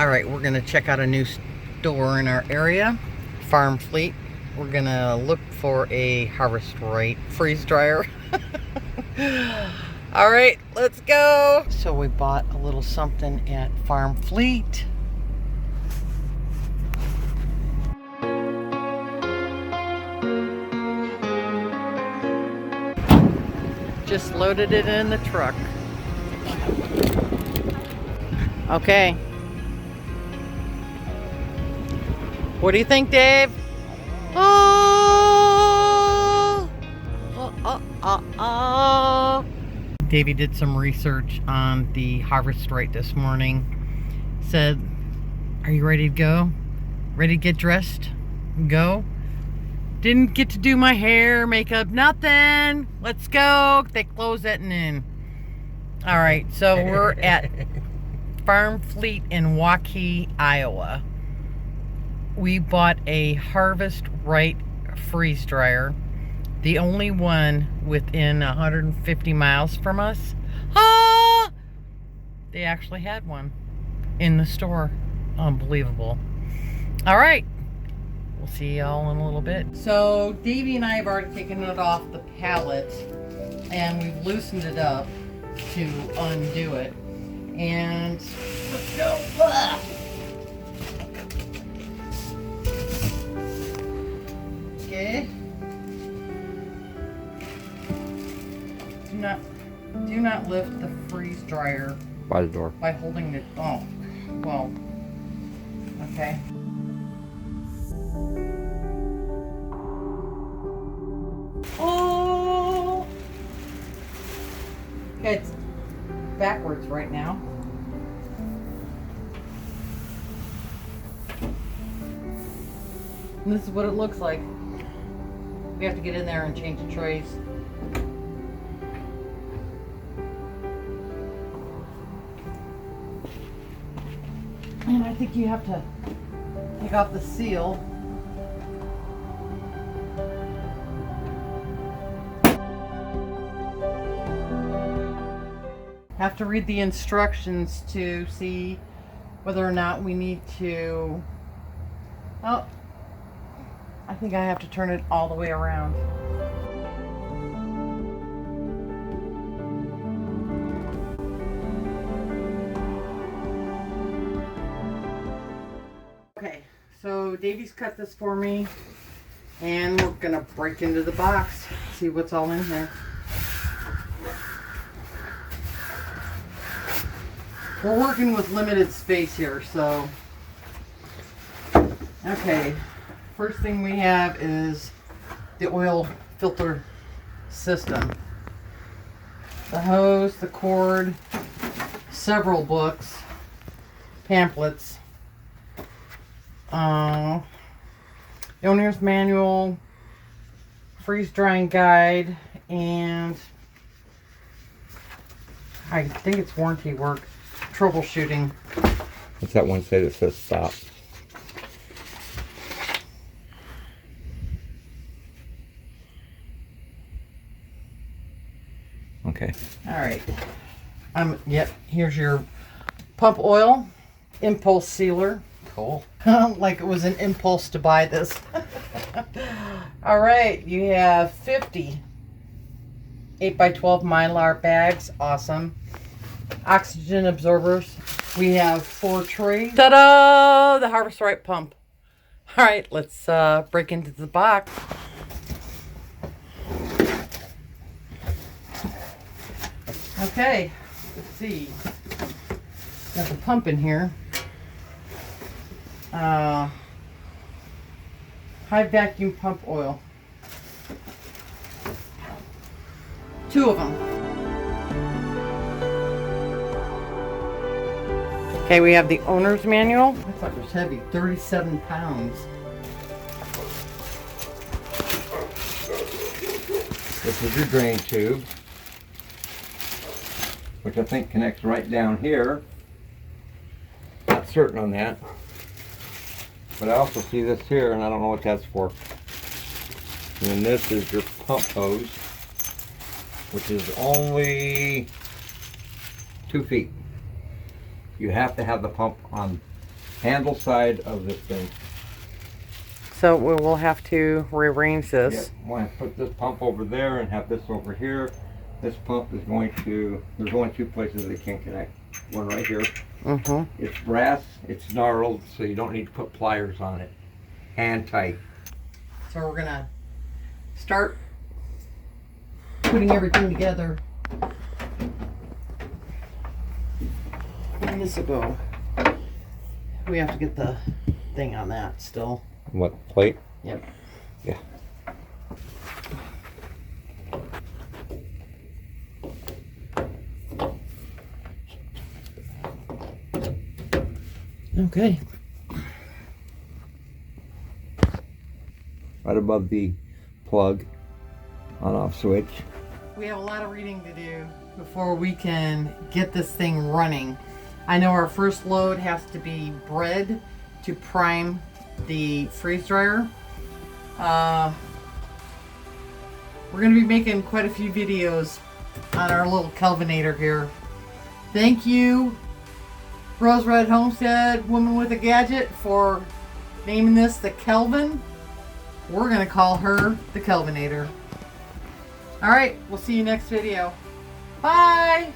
All right, we're gonna check out a new store in our area, Farm Fleet. We're gonna look for a Harvest Right freeze dryer. All right, let's go. So we bought a little something at Farm Fleet. Just loaded it in the truck. Okay. What do you think, Dave? Oh! Davey did some research on the Harvest Right this morning. Said, are you ready to go? Ready to get dressed? Go? Didn't get to do my hair, makeup, nothing. Let's go. They close at noon. All right, so we're at Farm Fleet in Waukee, Iowa. We bought a Harvest Right freeze dryer, the only one within 150 miles from us. Ah! They actually had one in the store. Unbelievable. All right, we'll see y'all in a little bit. So Davey and I have already taken it off the pallet and we've loosened it up to undo it. And let's go. Blah! Okay. Do not lift the freeze dryer by the door by holding it. Oh, well. Okay. Oh. Okay, it's backwards right now. And this is what it looks like. We have to get in there and change the trays. And I think you have to take off the seal. Have to read the instructions to see whether or not we need to. Oh, I think I have to turn it all the way around. Okay, so Davey's cut this for me, and we're gonna break into the box, see what's all in here. We're working with limited space here, so. Okay, first thing we have is the oil filter system. The hose, the cord, several books, pamphlets, the owner's manual, freeze drying guide, and I think it's warranty work. Troubleshooting. What's that one say that says stop? Okay. All right. Yep. Here's your pump oil, impulse sealer. Cool. Like it was an impulse to buy this. All right. You have 50 8x12 Mylar bags. Awesome. Oxygen absorbers. We have 4 trays. Ta-da! The Harvest Right pump. All right, let's break into the box. Okay, let's see. Got the pump in here. High vacuum pump oil. 2 of them. Okay, we have the owner's manual. I thought it was heavy, 37 pounds. This is your drain tube, which I think connects right down here. Not certain on that. But I also see this here, and I don't know what that's for. And then this is your pump hose, which is only 2 feet. You have to have the pump on handle side of this thing. So we will have to rearrange Yep. this. I want to put this pump over there and have this over here. This pump is going to, there's only two places they can connect. One right here. Mm-hmm. It's brass, it's gnarled, so you don't need to put pliers on it. Hand tight. So we're gonna start putting everything together. And this will go. We have to get the thing on that still. What, plate? Yep. Yeah. Okay. Right above the plug on off switch. We have a lot of reading to do before we can get this thing running. I know our first load has to be bread to prime the freeze dryer. We're going to be making quite a few videos on our little Kelvinator here. Thank you, Rose Red Homestead Woman with a Gadget, for naming this the Kelvin. We're going to call her the Kelvinator. Alright, we'll see you next video. Bye!